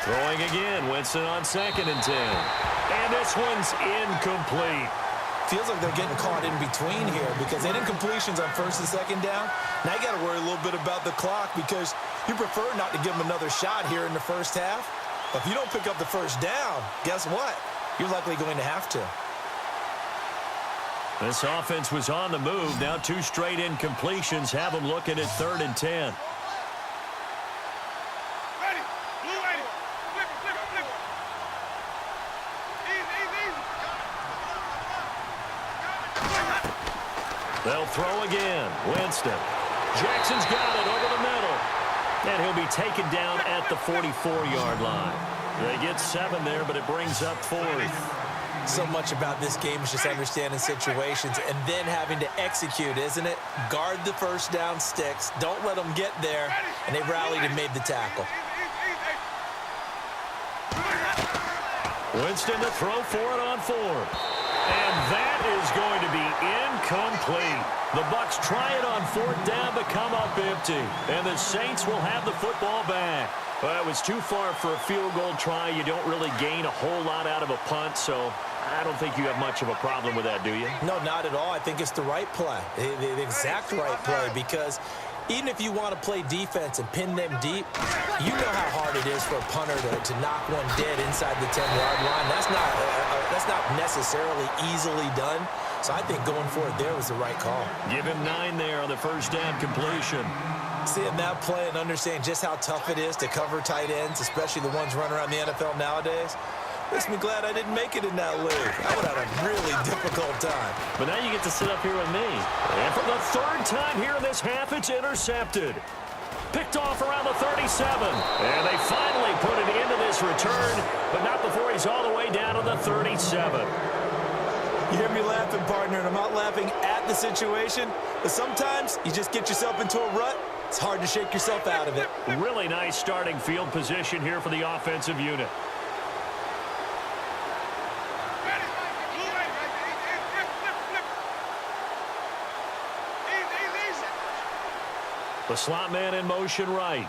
Throwing again. Winston on 2nd and 10. And this one's incomplete. Feels like they're getting caught in between here because incompletions on 1st and 2nd down. Now you got to worry a little bit about the clock because you prefer not to give them another shot here in the first half. But if you don't pick up the first down, guess what? You're likely going to have to. This offense was on the move. Now 2 straight incompletions have them looking at 3rd and 10. They'll throw again. Winston. Jackson's got it over the middle. And he'll be taken down at the 44-yard line. They get 7 there, but it brings up 4th. So much about this game is just understanding situations and then having to execute, isn't it? Guard the first down sticks. Don't let them get there. And they rallied and made the tackle. Winston to throw for it on 4th. And that is going to be incomplete. The Bucs try it on 4th down, but come up empty. And the Saints will have the football back. Well, it was too far for a field goal try. You don't really gain a whole lot out of a punt, so I don't think you have much of a problem with that, do you? No, not at all. I think it's the right play, the exact right play, because even if you want to play defense and pin them deep, you know how hard it is for a punter to knock one dead inside the 10-yard line. That's not necessarily easily done. So I think going for it there was the right call. Give him 9 there on the first down completion. Seeing that play and understand just how tough it is to cover tight ends, especially the ones running around the NFL nowadays, makes me glad I didn't make it in that league. I would have had a really difficult time. But now you get to sit up here with me. And for the 3rd time here in this half, it's intercepted. Picked off around the 37. And they finally put it into this return, but not before he's all the way down to the 37. You hear me laughing, partner, and I'm not laughing at the situation, but sometimes you just get yourself into a rut. It's hard to shake yourself out of it. Really nice starting field position here for the offensive unit. The slot man in motion right.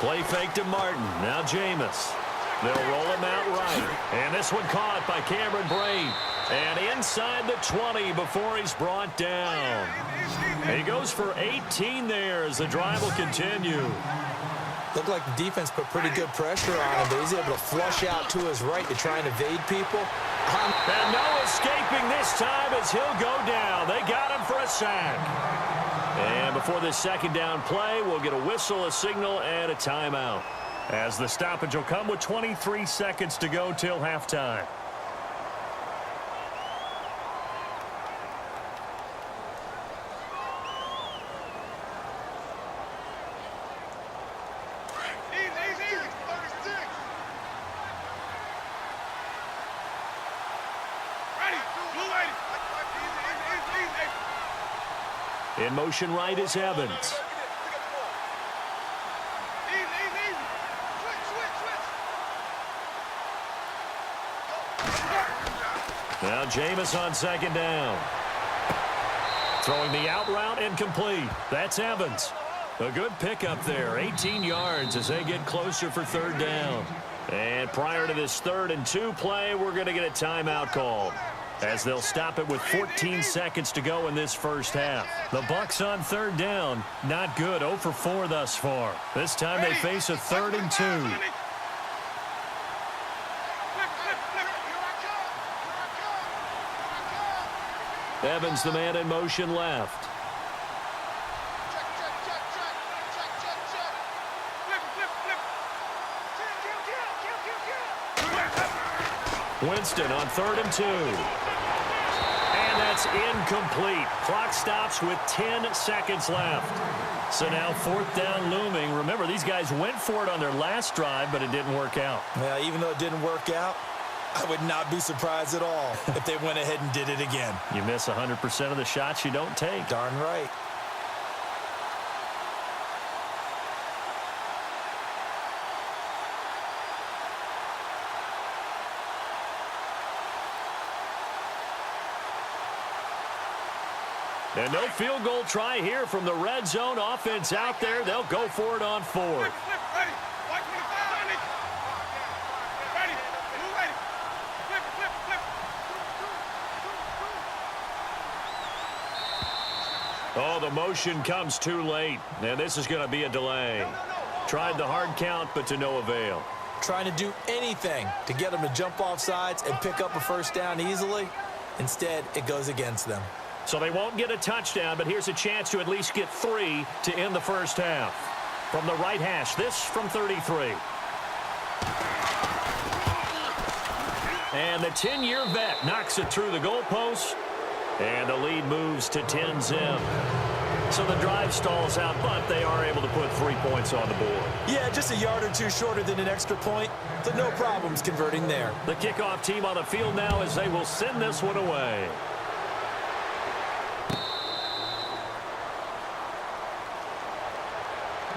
Play fake to Martin. Now Jameis. They'll roll him out right. And this one caught by Cameron Brate. And inside the 20 before he's brought down. He goes for 18 there as the drive will continue. Looked like the defense put pretty good pressure on him, but he's able to flush out to his right to try and evade people. And no escaping this time as he'll go down. They got him for a sack. And before this 2nd down play, we'll get a whistle, a signal, and a timeout. As the stoppage will come with 23 seconds to go till halftime. In motion right is Evans. Now Jameis on 2nd down. Throwing the out route incomplete. That's Evans. A good pickup there. 18 yards as they get closer for 3rd down. And prior to this 3rd and 2 play, we're going to get a timeout called, as they'll stop it with 14 seconds to go in this first half. The Bucs on 3rd down. Not good. 0 for 4 thus far. This time they face a 3rd and 2. Evans, the man in motion left. Winston on 3rd and 2. And that's incomplete. Clock stops with 10 seconds left. So now 4th down looming. Remember, these guys went for it on their last drive, but it didn't work out. Yeah, even though it didn't work out, I would not be surprised at all if they went ahead and did it again. You miss 100% of the shots you don't take. Darn right. And no field goal try here from the red zone offense out there. They'll go for it on fourth. Oh, the motion comes too late, and this is going to be a delay. Tried the hard count, but to no avail. Trying to do anything to get them to jump off sides and pick up a first down easily. Instead, it goes against them. So they won't get a touchdown, but here's a chance to at least get 3 to end the first half. From the right hash, this from 33. And the 10-year vet knocks it through the goalpost. And the lead moves to 10-zip. So the drive stalls out, but they are able to put 3 points on the board. Yeah, just a yard or two shorter than an extra point, so no problems converting there. The kickoff team on the field now as they will send this one away.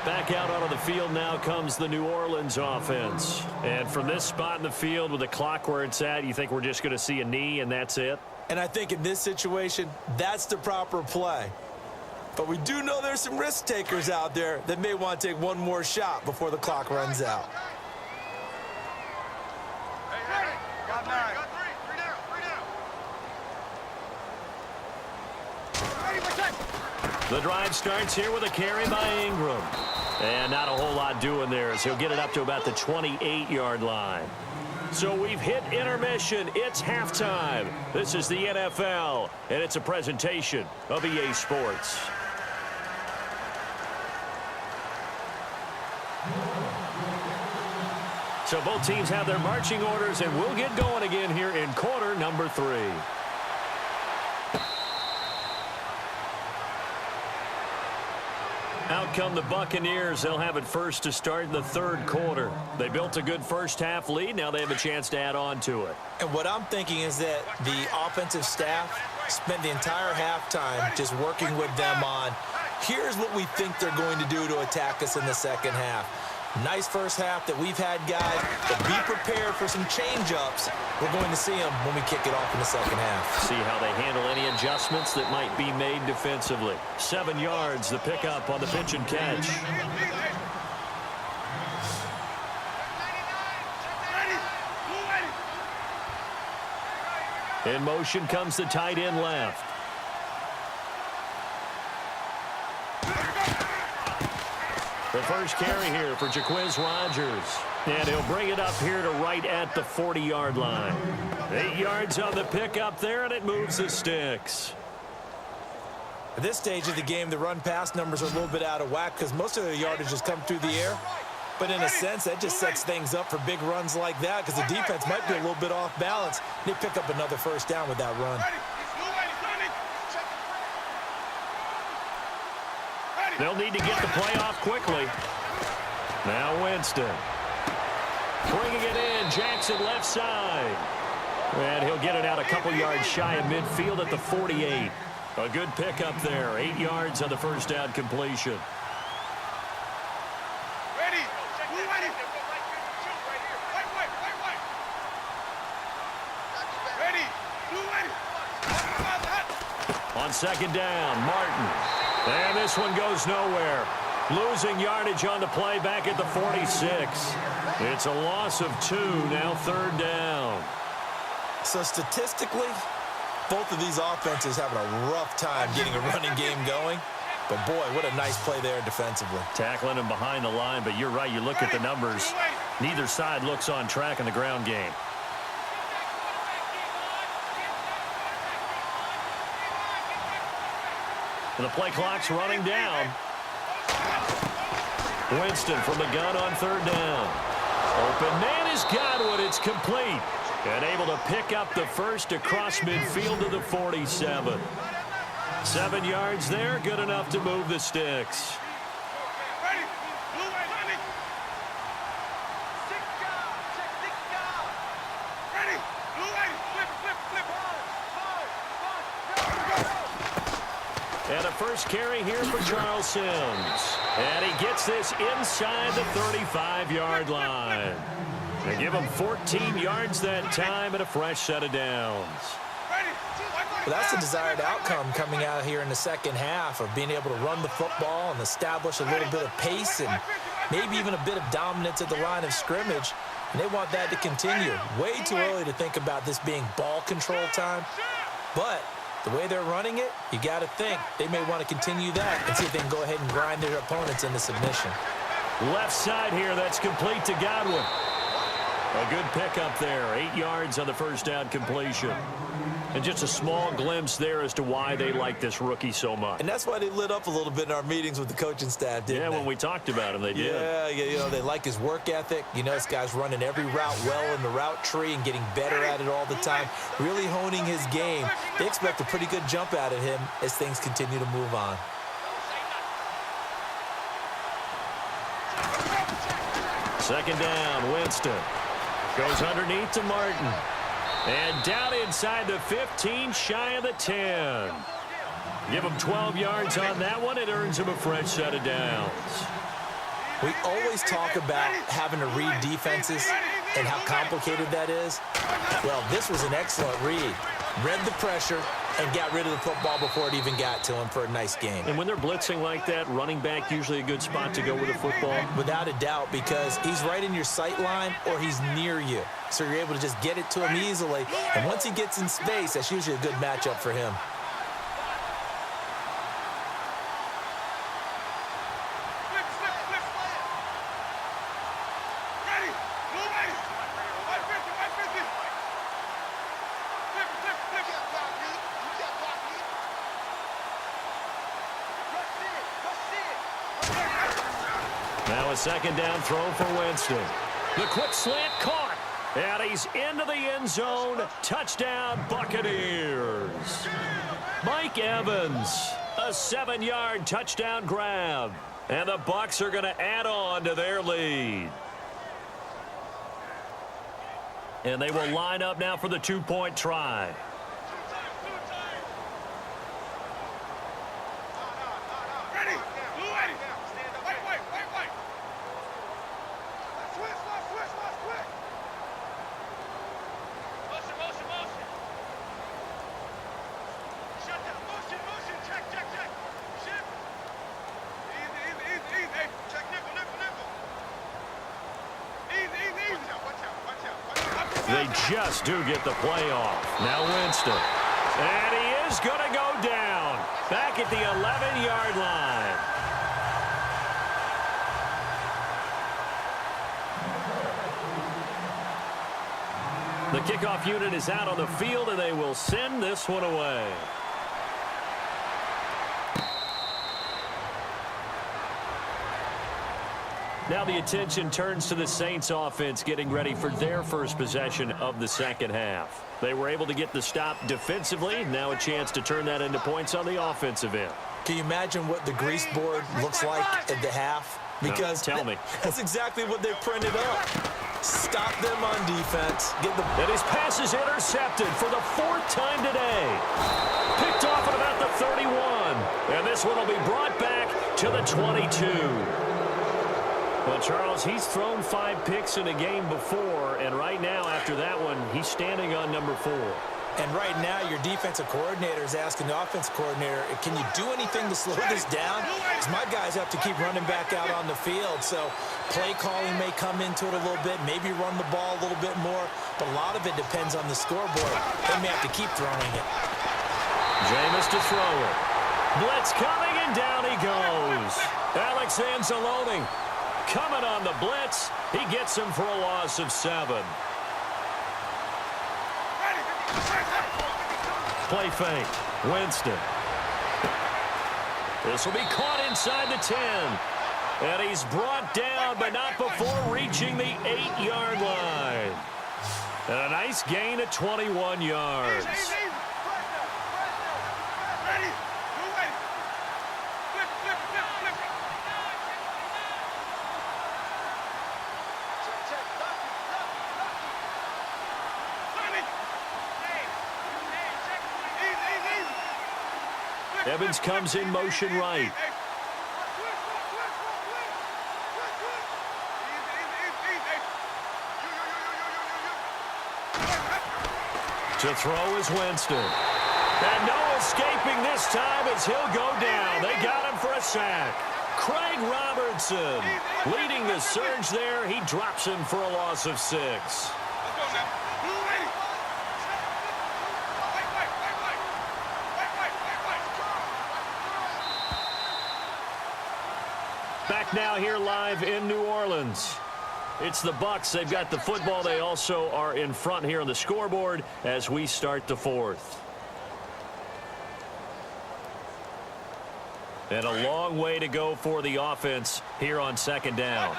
Back out onto the field now comes the New Orleans offense. And from this spot in the field with the clock where it's at, you think we're just going to see a knee and that's it? And I think in this situation, that's the proper play. But we do know there's some risk takers out there that may want to take one more shot before the clock runs out. Got 9. The drive starts here with a carry by Ingram. And not a whole lot doing there as he'll get it up to about the 28-yard line. So we've hit intermission. It's halftime. This is the NFL, and it's a presentation of EA Sports. So both teams have their marching orders, and we'll get going again here in quarter number 3. Out come the Buccaneers. They'll have it first to start in the third quarter. They built a good first half lead. Now they have a chance to add on to it. And what I'm thinking is that the offensive staff spent the entire halftime just working with them on, here's what we think they're going to do to attack us in the second half. Nice first half that we've had, guys, but be prepared for some change-ups. We're going to see them when we kick it off in the second half. See how they handle any adjustments that might be made defensively. 7 yards, the pickup on the pitch and catch. In motion comes the tight end left. The first carry here for Jaquiz Rodgers. And he'll bring it up here to right at the 40-yard line. 8 yards on the pickup there, and it moves the sticks. At this stage of the game, the run-pass numbers are a little bit out of whack because most of the yardage has come through the air. But in a sense, that just sets things up for big runs like that because the defense might be a little bit off balance. They pick up another first down with that run. They'll need to get the play off quickly. Now Winston. Bringing it in, Jackson left side. And he'll get it out a couple yards shy of midfield at the 48. A good pickup there. 8 yards on the first down completion. Ready. On second down, Martin. And this one goes nowhere. Losing yardage on the play back at the 46. It's a loss of 2, now third down. So statistically, both of these offenses having a rough time getting a running game going. But boy, what a nice play there defensively. Tackling him behind the line, but you're right, you look at the numbers. Neither side looks on track in the ground game. The play clock's running down. Winston from the gun on third down. Open man has got one. It's complete. And able to pick up the first across midfield to the 47. 7 yards there, good enough to move the sticks. And a first carry here for Charles Sims. And he gets this inside the 35-yard line. They give him 14 yards that time and a fresh set of downs. Well, that's the desired outcome coming out here in the second half of being able to run the football and establish a little bit of pace and maybe even a bit of dominance at the line of scrimmage. And they want that to continue. Way too early to think about this being ball control time. But the way they're running it, you got to think they may want to continue that and see if they can go ahead and grind their opponents into submission. Left side here, that's complete to Godwin. A good pickup there, 8 yards on the first down completion. And just a small glimpse there as to why they like this rookie so much. And that's why they lit up a little bit in our meetings with the coaching staff, didn't they? Yeah, when we talked about him, they did. Yeah, you know, they like his work ethic. You know, this guy's running every route well in the route tree and getting better at it all the time, really honing his game. They expect a pretty good jump out of him as things continue to move on. Second down, Winston. Goes underneath to Martin. And down inside the 15, shy of the 10. Give him 12 yards on that one. It earns him a fresh set of downs. We always talk about having to read defenses and how complicated that is. Well, this was an excellent read. Read the pressure and got rid of the football before it even got to him for a nice game. And when they're blitzing like that, running back usually a good spot to go with the football? Without a doubt, because he's right in your sight line or he's near you. So you're able to just get it to him easily. And once he gets in space, that's usually a good matchup for him. Now a second down throw for Winston. The quick slant caught. And he's into the end zone. Touchdown, Buccaneers. Mike Evans, a 7-yard touchdown grab. And the Bucs are going to add on to their lead. And they will line up now for the two-point try. They just do get the play off. Now Winston. And he is going to go down. Back at the 11-yard line. The kickoff unit is out on the field, and they will send this one away. Now the attention turns to the Saints offense getting ready for their first possession of the second half. They were able to get the stop defensively. Now a chance to turn that into points on the offensive end. Can you imagine what the grease board looks like at the half? Because no, tell me. That's exactly what they printed up. Stop them on defense. And his pass is intercepted for the 4th time today. Picked off at about the 31. And this one will be brought back to the 22. Well, Charles, he's thrown 5 picks in a game before, and right now, after that one, he's standing on number 4. And right now, your defensive coordinator is asking the offensive coordinator, can you do anything to slow this down? Because my guys have to keep running back out on the field. So play calling may come into it a little bit, maybe run the ball a little bit more, but a lot of it depends on the scoreboard. They may have to keep throwing it. Jameis to throw it. Blitz coming, and down he goes. Alex Anzalone coming on the blitz. He gets him for a loss of 7. Play fake. Winston. This will be caught inside the 10. And he's brought down, but not before reaching the 8-yard line. And a nice gain of 21 yards. Evans comes in motion right. To throw is Winston. And no escaping this time as he'll go down. They got him for a sack. Craig Robertson leading the surge there. He drops him for a loss of 6. Let's go now. Blue lady. Back now here live in New Orleans. It's the Bucs. They've got the football. They also are in front here on the scoreboard as we start the 4th. And a long way to go for the offense here on 2nd down.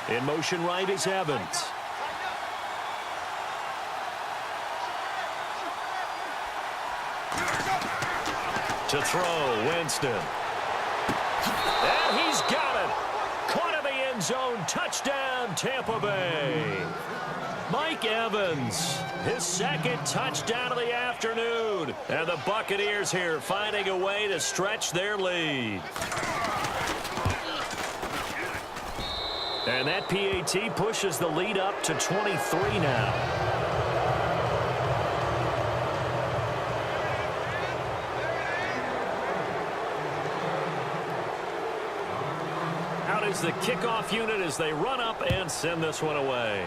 In motion right is Evans. To throw, Winston. And he's got it. Caught in the end zone. Touchdown, Tampa Bay. Mike Evans, his 2nd touchdown of the afternoon. And the Buccaneers here finding a way to stretch their lead. And that PAT pushes the lead up to 23 now. Out is the kickoff unit as they run up and send this one away.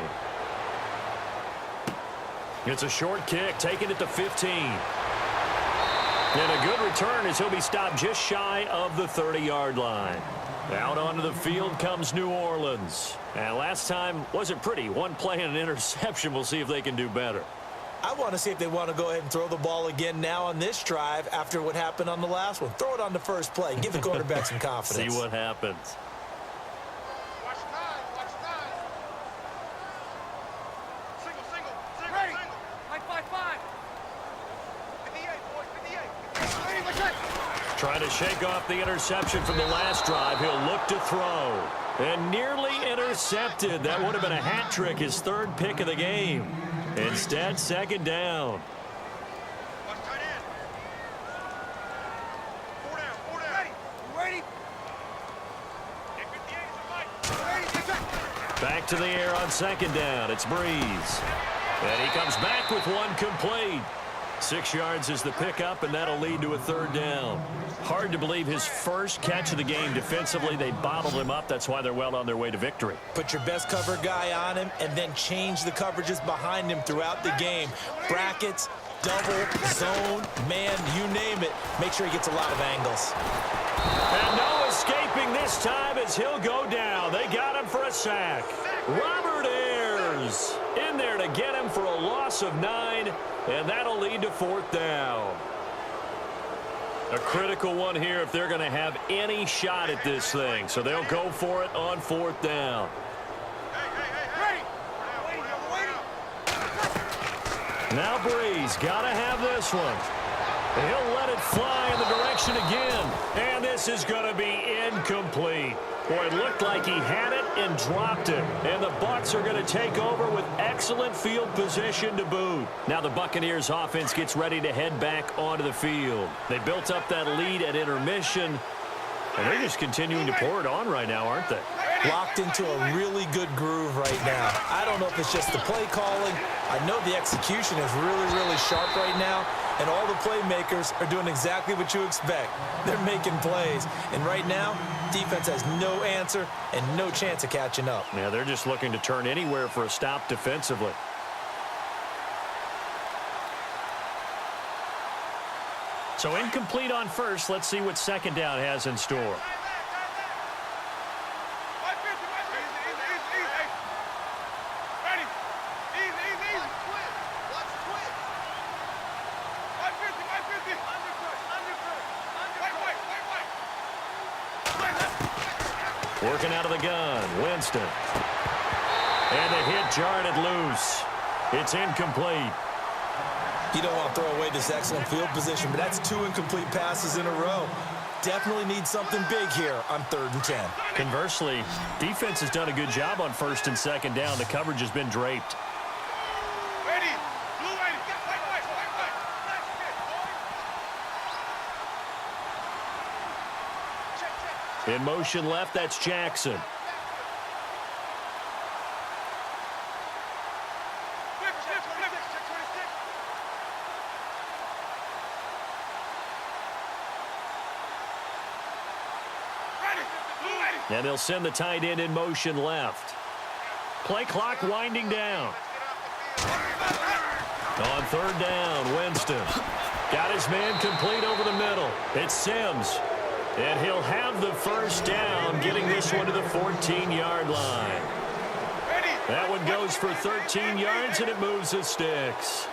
It's a short kick, taking it to 15. And a good return as he'll be stopped just shy of the 30-yard line. Out onto the field comes New Orleans. And last time wasn't pretty. One play and an interception. We'll see if they can do better. I want to see if they want to go ahead and throw the ball again now on this drive after what happened on the last one. Throw it on the first play. Give the quarterback some confidence. See what happens. Watch time. Watch time. Single. Ready. 5. 58, boys. 58. Trying to shake off the interception from the last drive. He'll look to throw. And nearly intercepted. That would have been a hat trick, his 3rd pick of the game. Instead, 2nd down. Watch tight end. 4 down. Ready. Get 58 is a fight. Back to the air on 2nd down. It's Breeze. And he comes back with one complete. 6 yards is the pickup, and that'll lead to a 3rd down. Hard to believe his first catch of the game defensively. They bottled him up. That's why they're well on their way to victory. Put your best cover guy on him and then change the coverages behind him throughout the game. Brackets, double, zone, man, you name it. Make sure he gets a lot of angles. And no escaping this time as he'll go down. They got him for a sack. Robert Ayers in there to get him for a loss of 9, and that'll lead to 4th down. A critical one here if they're going to have any shot at this thing. So they'll go for it on 4th down. Ready. Now Breeze got to have this one. He'll let it fly in the direction again. And this is going to be incomplete. Boy, it looked like he had it and dropped it. And the Bucs are going to take over with excellent field position to boot. Now the Buccaneers offense gets ready to head back onto the field. They built up that lead at intermission. And they're just continuing to pour it on right now, aren't they? Locked into a really good groove right now. I don't know if it's just the play calling. I know the execution is really, really sharp right now. And all the playmakers are doing exactly what you expect. They're making plays. And right now, defense has no answer and no chance of catching up. Yeah, they're just looking to turn anywhere for a stop defensively. So incomplete on first. Let's see what 2nd down has in store. Working out of the gun, Winston. And the hit jarred it loose. It's incomplete. You don't want to throw away this excellent field position, but that's 2 incomplete passes in a row. Definitely need something big here on 3rd and 10. Conversely, defense has done a good job on 1st and 2nd down. The coverage has been draped. In motion left, that's Jackson. And they'll send the tight end in motion left. Play clock winding down. On third down, Winston. Got his man complete over the middle. It's Sims. And he'll have the first down, getting this one to the 14-yard line. That one goes for 13 yards, and it moves the sticks.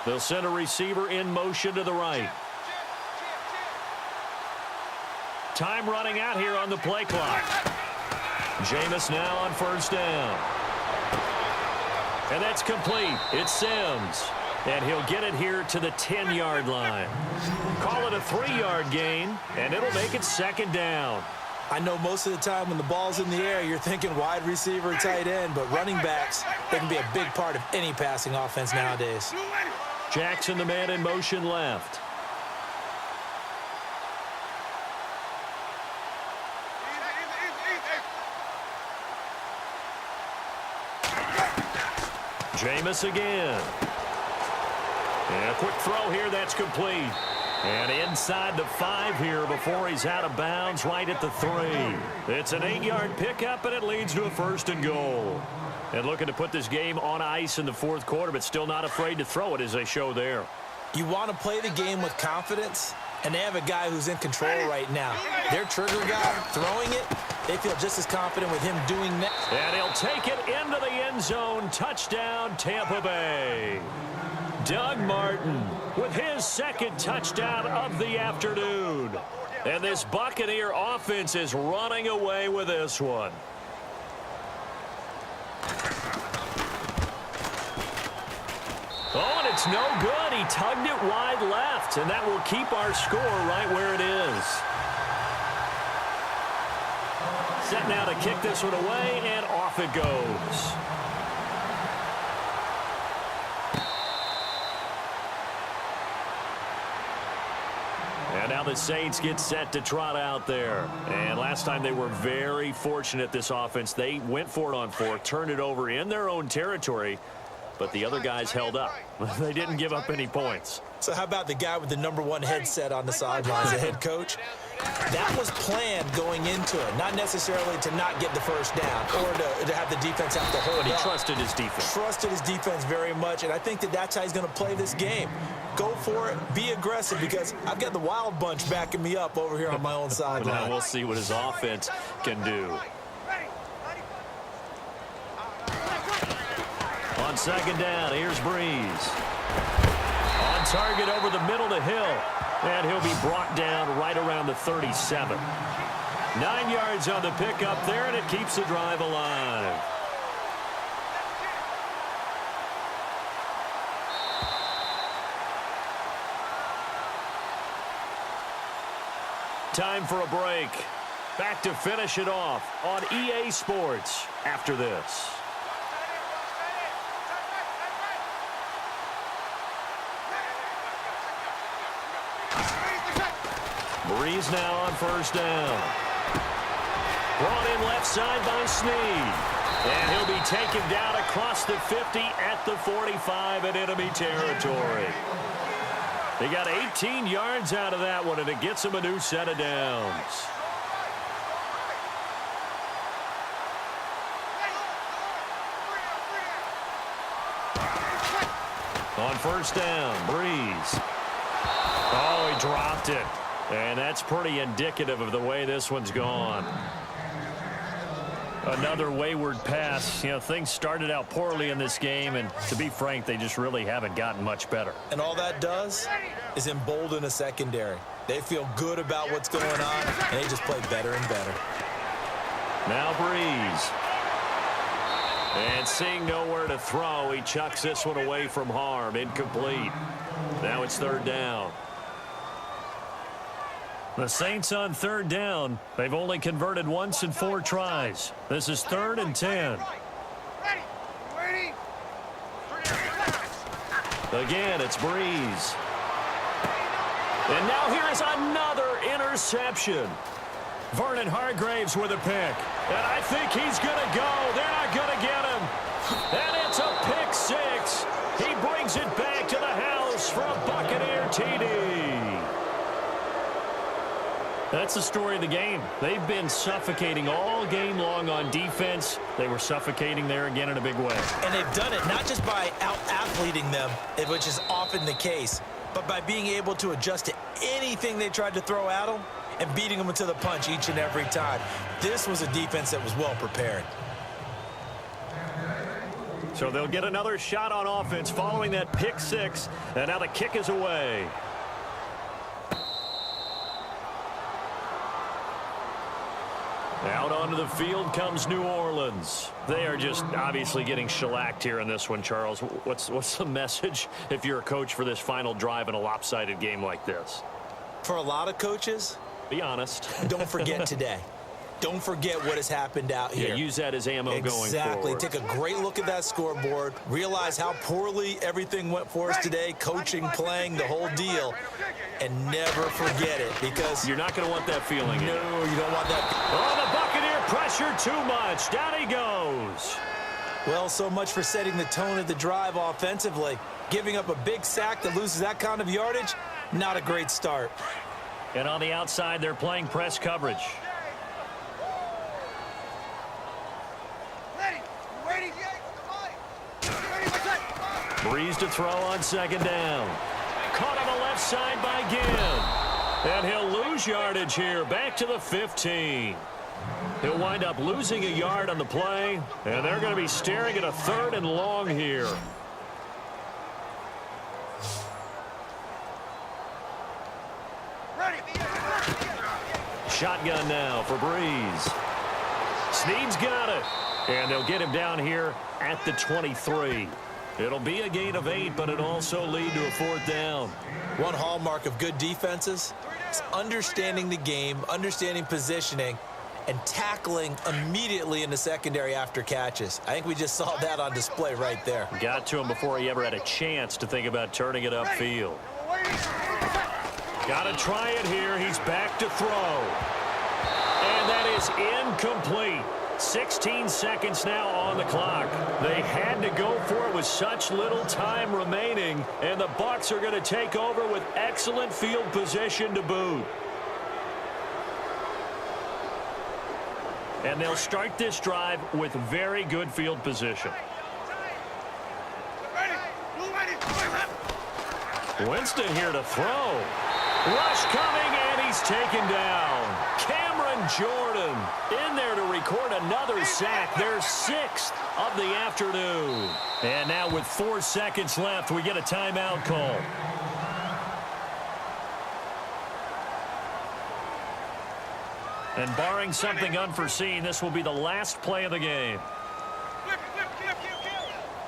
They'll send a receiver in motion to the right. Time running out here on the play clock. Jameis now on first down. And that's complete. It's Sims. And he'll get it here to the 10-yard line. Call it a 3-yard gain, and it'll make it second down. I know most of the time when the ball's in the air, you're thinking wide receiver, tight end, but running backs, they can be a big part of any passing offense nowadays. Jackson, the man in motion left. Jameis again. And a quick throw here, that's complete. And inside the 5 here before he's out of bounds right at the 3. It's an 8-yard pickup, and it leads to a first and goal. And looking to put this game on ice in the fourth quarter, but still not afraid to throw it as they show there. You want to play the game with confidence, and they have a guy who's in control right now. Their trigger guy throwing it, they feel just as confident with him doing that. And he'll take it into the end zone. Touchdown, Tampa Bay. Doug Martin with his second touchdown of the afternoon. And this Buccaneer offense is running away with this one. Oh, and it's no good. He tugged it wide left, and that will keep our score right where it is. Set now to kick this one away, and off it goes. And now the Saints get set to trot out there. And last time they were very fortunate, this offense. They went for it on 4, turned it over in their own territory, but the other guys held up. They didn't give up any points. So how about the guy with the #1 headset on the sidelines, the head coach? That was planned going into it, not necessarily to not get the first down or to have the defense have to hold But he up. trusted his defense. Trusted his defense very much, and I think that's how he's going to play this game. Go for it, be aggressive, because I've got the wild bunch backing me up over here on my own sideline. Now we'll see what his offense can do. On second down, here's Breeze. On target over the middle to Hill. And he'll be brought down right around the 37. 9 yards on the pickup there, and it keeps the drive alive. Time for a break. Back to finish it off on EA Sports after this. Breeze now on first down. Brought in left side by Snead. And he'll be taken down across the 50 at the 45 in enemy territory. They got 18 yards out of that one, and it gets them a new set of downs. On first down, Breeze. Oh, he dropped it. And that's pretty indicative of the way this one's gone. Another wayward pass. You know, things started out poorly in this game, and to be frank, they just really haven't gotten much better. And all that does is embolden a secondary. They feel good about what's going on, and they just play better and better. Now Breeze. And seeing nowhere to throw, he chucks this one away from harm. Incomplete. Now it's third down. The Saints on third down. They've only converted once in 4 tries. This is 3rd and 10. Ready. Ready. Again, it's Breeze. And now here is another interception. Vernon Hargraves with a pick. And I think he's going to go. They're not going to get him. And it's a pick 6. He brings it back to the house for a Buccaneer TD. That's the story of the game. They've been suffocating all game long on defense. They were suffocating there again in a big way. And they've done it not just by out-athleting them, which is often the case, but by being able to adjust to anything they tried to throw at them and beating them to the punch each and every time. This was a defense that was well prepared. So they'll get another shot on offense following that pick 6. And now the kick is away. Out onto the field comes New Orleans. They are just obviously getting shellacked here in this one, Charles. What's the message if you're a coach for this final drive in a lopsided game like this? For a lot of coaches, be honest. Don't forget today. Don't forget what has happened out here. Yeah, use that as ammo going forward. Exactly. Take a great look at that scoreboard. Realize how poorly everything went for us today. Coaching, playing, the whole deal. And never forget it because you're not going to want that feeling. No, you don't want that. Oh, the Buccaneer pressure too much. Down he goes. Well, so much for setting the tone of the drive offensively. Giving up a big sack that loses that kind of yardage, not a great start. And on the outside, they're playing press coverage. Breeze to throw on second down. Caught on the left side by Ginn. And he'll lose yardage here, back to the 15. He'll wind up losing a yard on the play, and they're going to be staring at a 3rd and long here. Shotgun now for Breeze. Snead's got it. And they'll get him down here at the 23. It'll be a gain of 8, but it'll also lead to a 4th down. One hallmark of good defenses is understanding the game, understanding positioning, and tackling immediately in the secondary after catches. I think we just saw that on display right there. Got to him before he ever had a chance to think about turning it upfield. Got to try it here. He's back to throw. And that is incomplete. 16 seconds now on the clock. They had to go for it with such little time remaining, and the Bucs are going to take over with excellent field position to boot. And they'll start this drive with very good field position. Winston here to throw. Rush coming, and he's taken down. Cameron Jordan in there to record another sack, their 6th of the afternoon. And now with 4 seconds left, we get a timeout call. And barring something unforeseen, this will be the last play of the game. Flip,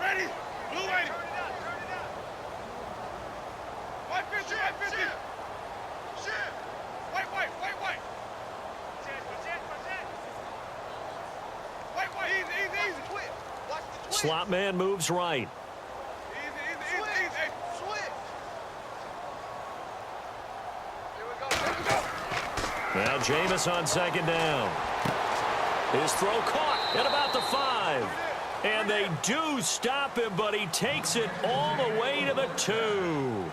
ready, blue lady. White 50, white 50. Shit. White. White, easy. Watch the twist. Slot man moves right. Easy. Switch. Here we go. Now Jameis on second down. His throw caught at about the 5. And they do stop him, but he takes it all the way to the 2.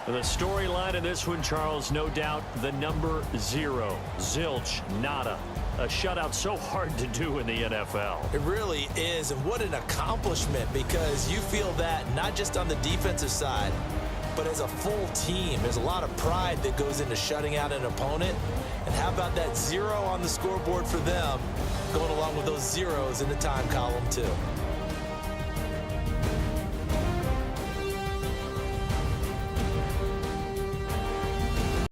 The storyline in this one, Charles, no doubt the number 0. Zilch, nada. A shutout so hard to do in the NFL. It really is, and what an accomplishment, because you feel that not just on the defensive side, but as a full team. There's a lot of pride that goes into shutting out an opponent. And how about that 0 on the scoreboard for them, going along with those zeros in the time column too.